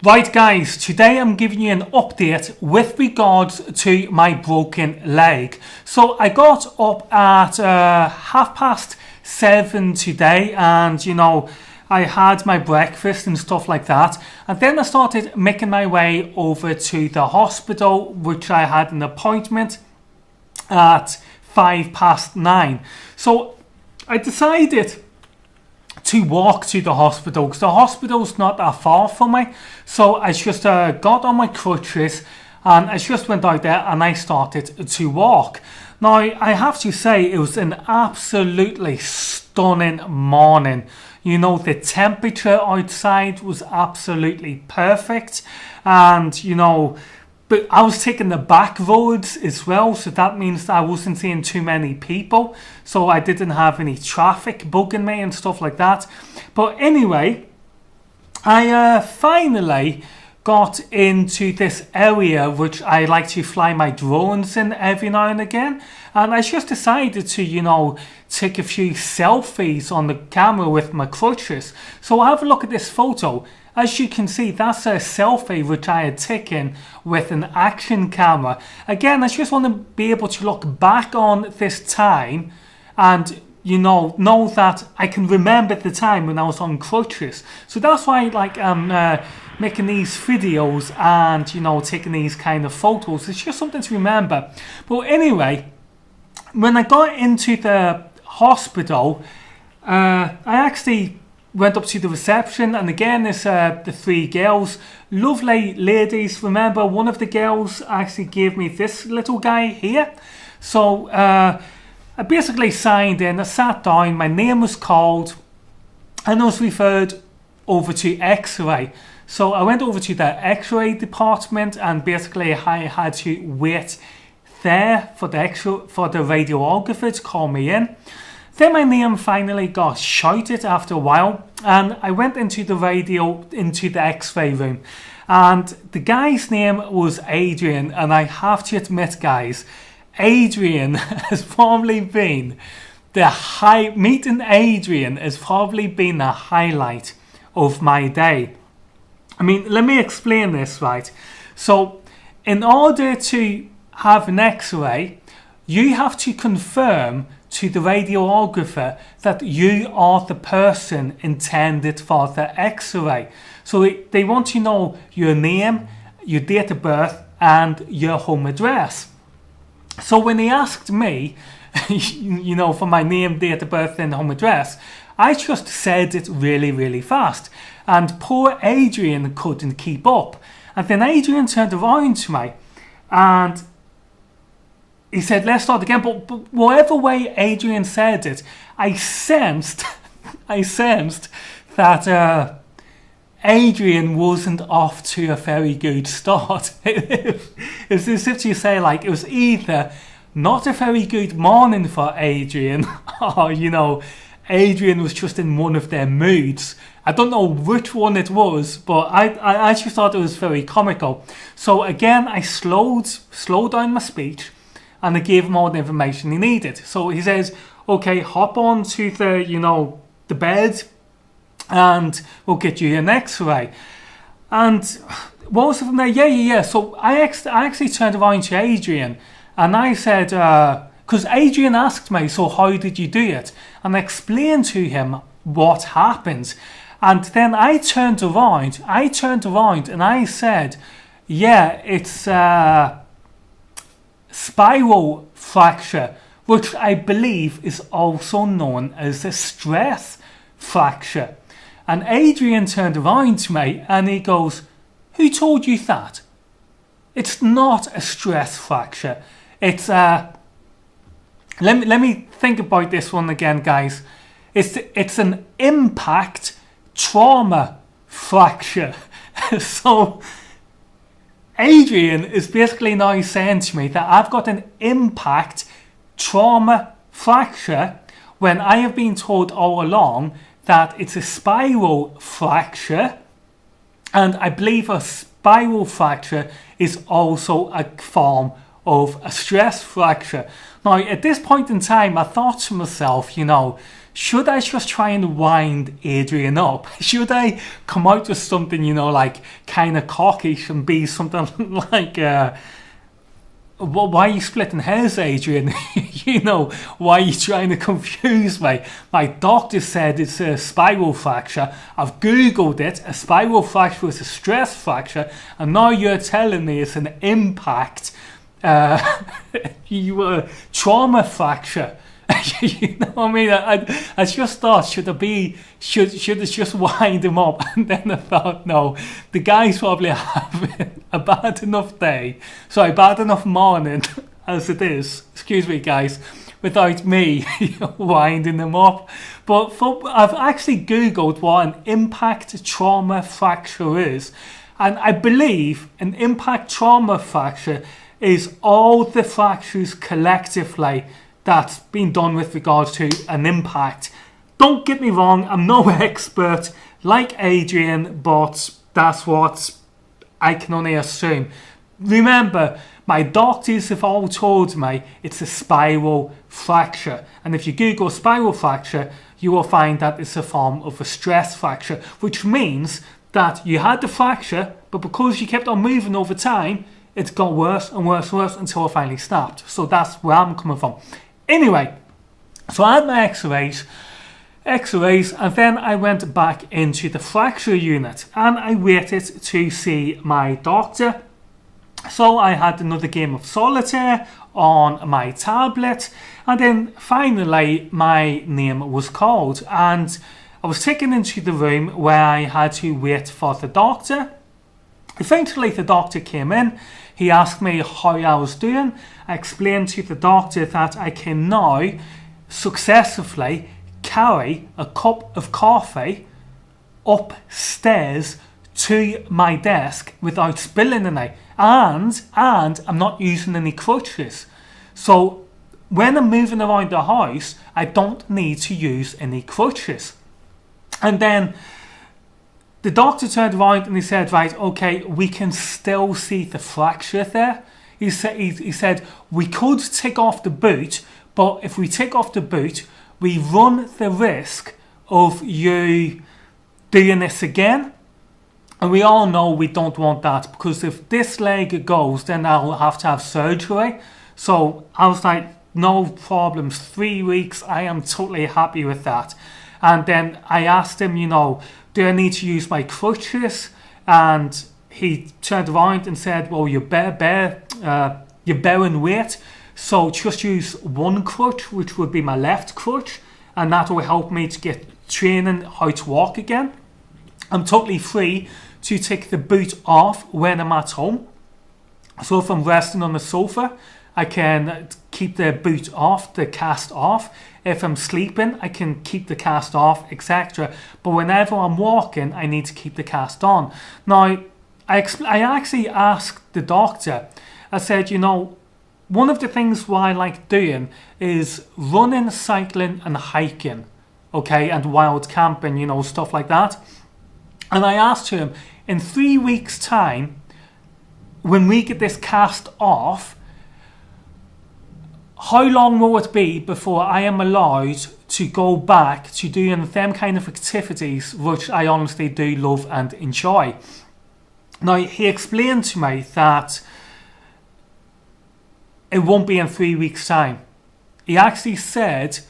Right guys, today I'm giving you an update with regards to my broken leg. So I got up at 7:30 today, and I had my breakfast and stuff like that, and then I started making my way over to the hospital, which I had an appointment at 9:05. So I decided to walk to the hospital because the hospital's not that far from me. So I just got on my crutches and I just went out there and I started to walk. Now I have to say it was an absolutely stunning morning. The temperature outside was absolutely perfect, and but I was taking the back roads as well, so that means that I wasn't seeing too many people, so I didn't have any traffic bugging me and stuff like that. But anyway, I finally got into this area which I like to fly my drones in every now and again, and I just decided to take a few selfies on the camera with my crutches. So have a look at this photo. As you can see, that's a selfie which I had taken with an action camera. Again, I just want to be able to look back on this time and know that I can remember the time when I was on crutches. So that's why I'm making these videos and taking these kind of photos. It's just something to remember. But anyway, when I got into the hospital, I actually went up to the reception, and again there's the three girls, lovely ladies. Remember, one of the girls actually gave me this little guy here. So I basically signed in, I sat down, my name was called, and I was referred over to X-ray. So I went over to the X-ray department, and basically I had to wait there for the radiographer to call me in. Then my name finally got shouted after a while, and I went into the X-ray room, and the guy's name was Adrian. And I have to admit, guys, Adrian has probably been meeting Adrian has probably been the highlight of my day. I mean, let me explain this, right? So in order to have an X-ray, you have to confirm to the radiographer that you are the person intended for the X-ray. So they want to know your name, your date of birth, and your home address. So when they asked me, for my name, date of birth, and home address, I just said it really, really fast. And poor Adrian couldn't keep up. And then Adrian turned around to me and he said, let's start again. But whatever way Adrian said it, I sensed that Adrian wasn't off to a very good start. It's as if you say, it was either not a very good morning for Adrian, or Adrian was just in one of their moods. I don't know which one it was, but I actually thought it was very comical. So again, I slowed down my speech, and I gave him all the information he needed. So he says, okay, hop on to the bed and we'll get you an X-ray. And what was it from there? Yeah. So I actually turned around to Adrian and I said, because Adrian asked me, so how did you do it? And I explained to him what happened. And then I turned around and I said, yeah, it's spiral fracture, which I believe is also known as a stress fracture. And Adrian turned around to me and he goes, who told you that? It's not a stress fracture. It's let me think about this one again, guys. It's an impact trauma fracture. So Adrian is basically now saying to me that I've got an impact trauma fracture when I have been told all along that it's a spiral fracture, and I believe a spiral fracture is also a form of a stress fracture. Now, at this point in time, I thought to myself, should I just try and wind Adrian up? Should I come out with something, like kind of cockish and be something like, why are you splitting hairs, Adrian? Why are you trying to confuse me? My doctor said it's a spiral fracture. I've Googled it. A spiral fracture is a stress fracture. And now you're telling me it's an impact, trauma fracture. You know what I mean? I just thought, should it just wind him up? And then I thought, no, the guy's probably having a bad enough morning as it is, excuse me guys, without me winding him up. But I've actually Googled what an impact trauma fracture is, and I believe an impact trauma fracture is all the fractures collectively that's been done with regards to an impact. Don't get me wrong, I'm no expert like Adrian, but that's what I can only assume. Remember, my doctors have all told me it's a spiral fracture. And if you Google spiral fracture, you will find that it's a form of a stress fracture, which means that you had the fracture, but because you kept on moving over time, it got worse and worse and worse until it finally snapped. So that's where I'm coming from. Anyway, so I had my x-rays, and then I went back into the fracture unit and I waited to see my doctor. So I had another game of solitaire on my tablet, and then finally my name was called, and I was taken into the room where I had to wait for the doctor. Eventually the doctor came in. He asked me how I was doing. I explained to the doctor that I can now successfully carry a cup of coffee upstairs to my desk without spilling any, and I'm not using any crutches. So when I'm moving around the house, I don't need to use any crutches. And then the doctor turned around and he said, right, okay, we can still see the fracture there. He said, we could take off the boot, but if we take off the boot, we run the risk of you doing this again. And we all know we don't want that, because if this leg goes, then I'll have to have surgery. So I was like, no problems, 3 weeks, I am totally happy with that. And then I asked him, do I need to use my crutches? And he turned around and said, well, you're bearing weight, so just use one crutch, which would be my left crutch, and that will help me to get training how to walk again. I'm totally free to take the boot off when I'm at home. So if I'm resting on the sofa, I can keep the boot off, the cast off. If I'm sleeping, I can keep the cast off, etc. But whenever I'm walking, I need to keep the cast on. Now, I actually asked the doctor, I said, one of the things what I like doing is running, cycling and hiking, okay, and wild camping, stuff like that. And I asked him, in 3 weeks' time, when we get this cast off, how long will it be before I am allowed to go back to doing them kind of activities which I honestly do love and enjoy? Now, he explained to me that it won't be in 3 weeks' time. He actually said,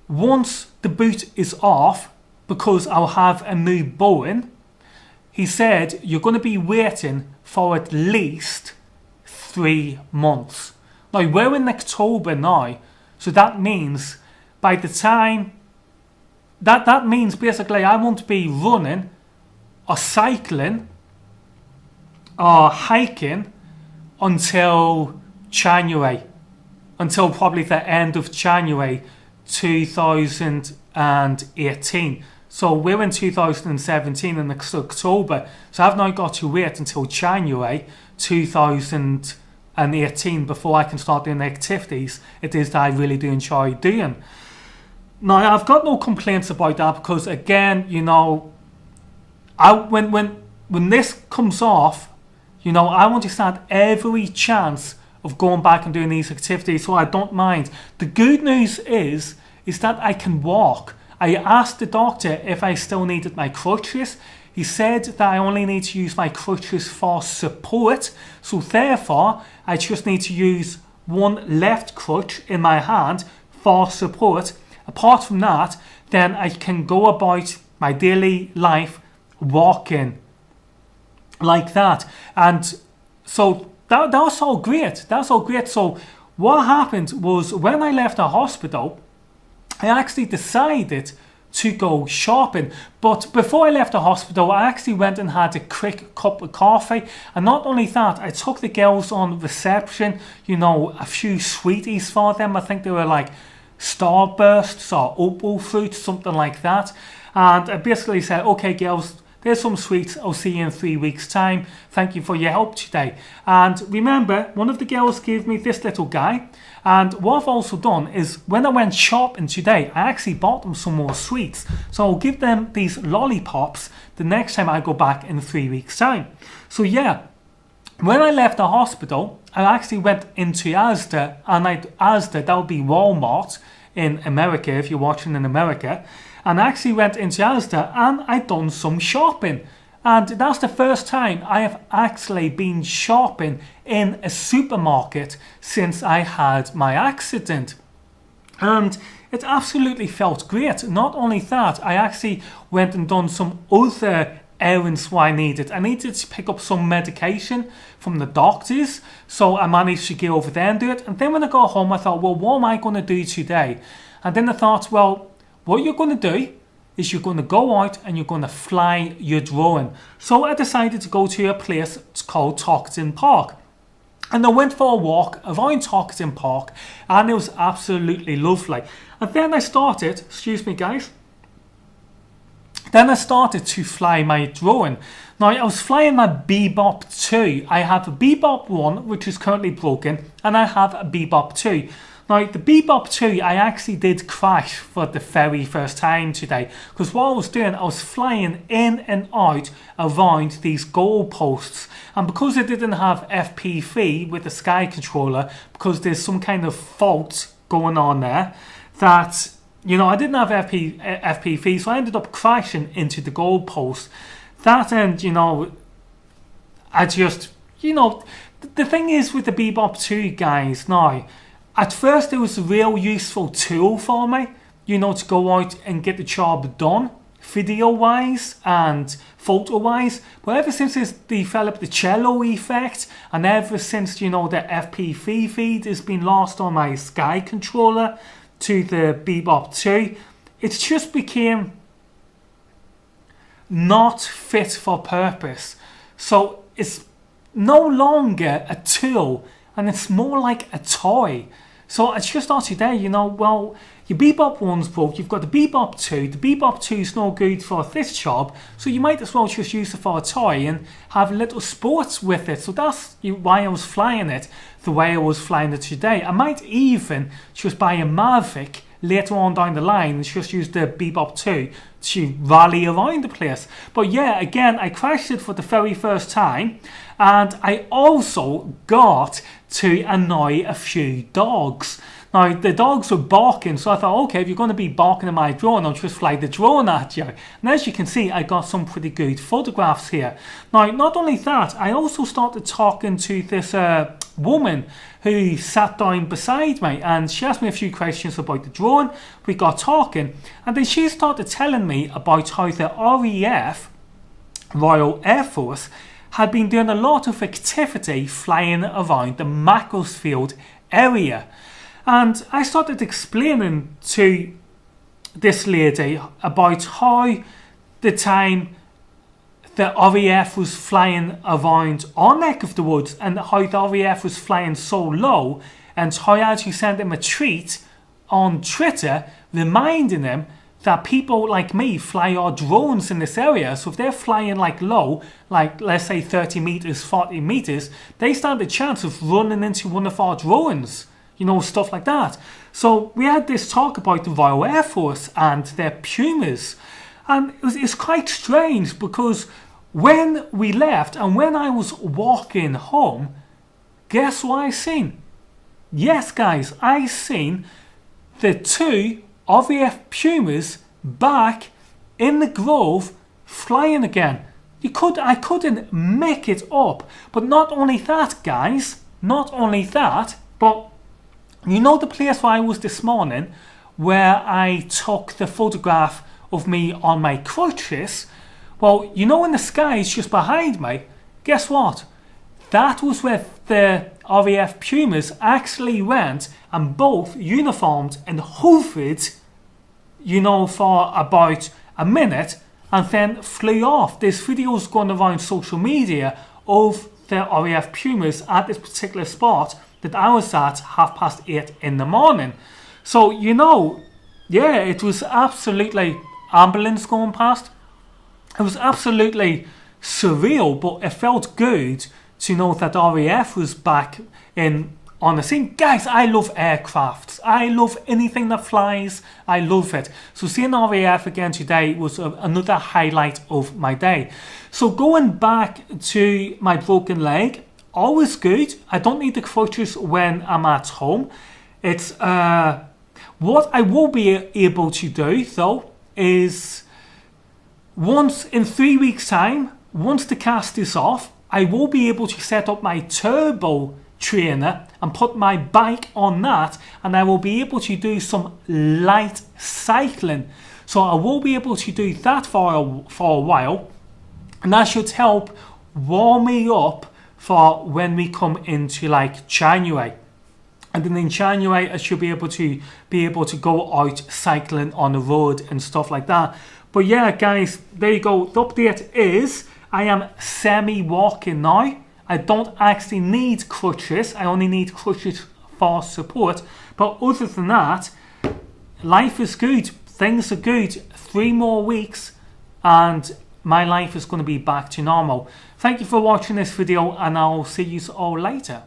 once the boot is off, because I'll have a new bone, he said, you're going to be waiting for at least 3 months. Now, we're in October now, so that means by the time, that means basically I won't be running or cycling or hiking until January, until probably the end of January 2018. So we're in 2017 in October, so I've now got to wait until January 2018 before I can start doing the activities it is that I really do enjoy doing. Now, I've got no complaints about that, because again, when this comes off, I want to stand every chance of going back and doing these activities, so I don't mind. The good news is that I can walk. I asked the doctor if I still needed my crutches. He said that I only need to use my crutches for support, so therefore I just need to use one left crutch in my hand for support. Apart from that, then I can go about my daily life walking like that. And so that's all great. That's all great. So what happened was, when I left the hospital, I actually decided to go shopping. But before I left the hospital, I actually went and had a quick cup of coffee. And not only that, I took the girls on reception, a few sweeties for them. I think they were like Starbursts or opal fruit, something like that. And I basically said, okay girls, there's some sweets, I'll see you in 3 weeks time, thank you for your help today. And remember, one of the girls gave me this little guy, and what I've also done is, when I went shopping today, I actually bought them some more sweets, so I'll give them these lollipops the next time I go back in 3 weeks time. So yeah, when I left the hospital, I actually went into Asda, and Asda, that would be Walmart in America if you're watching in America, and I actually went into Asda and I'd done some shopping. And that's the first time I have actually been shopping in a supermarket since I had my accident. And it absolutely felt great. Not only that, I actually went and done some other errands what I needed. I needed to pick up some medication from the doctors, so I managed to get over there and do it. And then when I got home, I thought, well, what am I going to do today? And then I thought, well, what you're going to do is you're going to go out and you're going to fly your drone. So I decided to go to a place called Toxton Park. And I went for a walk around Toxton Park, and it was absolutely lovely. And then I started, excuse me guys, then I started to fly my drone. Now, I was flying my Bebop 2. I have a Bebop 1, which is currently broken, and I have a Bebop 2. Now, the Bebop 2, I actually did crash for the very first time today, because what I was doing, I was flying in and out around these goalposts, and because I didn't have FPV with the Sky Controller, because there's some kind of fault going on there, that, I didn't have FPV, so I ended up crashing into the goalpost. That, and, I just, the thing is with the Bebop 2, guys, now, at first it was a real useful tool for me, to go out and get the job done, video-wise and photo-wise. But ever since it's developed the cello effect, and ever since, the FPV feed has been lost on my Sky Controller to the Bebop 2, it just became not fit for purpose. So it's no longer a tool, and it's more like a toy. So I just thought today, well, your Bebop 1's broke, you've got the Bebop 2, the Bebop 2's no good for this job, so you might as well just use it for a toy and have little sports with it. So that's why I was flying it the way I was flying it today. I might even just buy a Mavic later on down the line and just use the Bebop 2 to rally around the place. But yeah, again, I crashed it for the very first time, and I also got to annoy a few dogs. Now, the dogs were barking, so I thought, okay, if you're going to be barking at my drone, I'll just fly the drone at you. And as you can see, I got some pretty good photographs here. Now, not only that, I also started talking to this woman who sat down beside me, and she asked me a few questions about the drone. We got talking, and then she started telling me about how the RAF, Royal Air Force, had been doing a lot of activity flying around the Macclesfield area. And I started explaining to this lady about how the time the RAF was flying around our neck of the woods, and how the RAF was flying so low, and how I actually sent him a tweet on Twitter reminding him that people like me fly our drones in this area. So if they're flying like low, like let's say 30 meters, 40 meters, they stand a chance of running into one of our drones, stuff like that. So we had this talk about the Royal Air Force and their Pumas, and it's quite strange, because when we left and when I was walking home, guess what I seen? Yes guys, I seen the two RAF Pumas back in the Grove flying again. I couldn't make it up. But not only that, guys, not only that, but you know the place where I was this morning, where I took the photograph of me on my crutches? Well, you know in the skies just behind me, guess what? That was where the RAF Pumas actually went and both uniformed and hovered, you know, for about a minute and then flew off. There's videos going around social media of the RAF Pumas at this particular spot that I was at 8:30 in the morning. So, you know, yeah, it was absolutely ambulance going past. It was absolutely surreal, but it felt good to know that RAF was back in on the scene. Guys, I love aircrafts. I love anything that flies. I love it. So seeing RAF again today was another highlight of my day. So going back to my broken leg, always good. I don't need the crutches when I'm at home. It's what I will be able to do though is once in 3 weeks time, once the cast is off, I will be able to set up my turbo trainer and put my bike on that, and I will be able to do some light cycling. So I will be able to do that for a while, and that should help warm me up for when we come into like January. And then in January I should be able to go out cycling on the road and stuff like that. But yeah, guys, there you go. The update is I am semi-walking now. I don't actually need crutches. I only need crutches for support. But other than that, life is good. Things are good. 3 more weeks and my life is going to be back to normal. Thank you for watching this video, and I'll see you all later.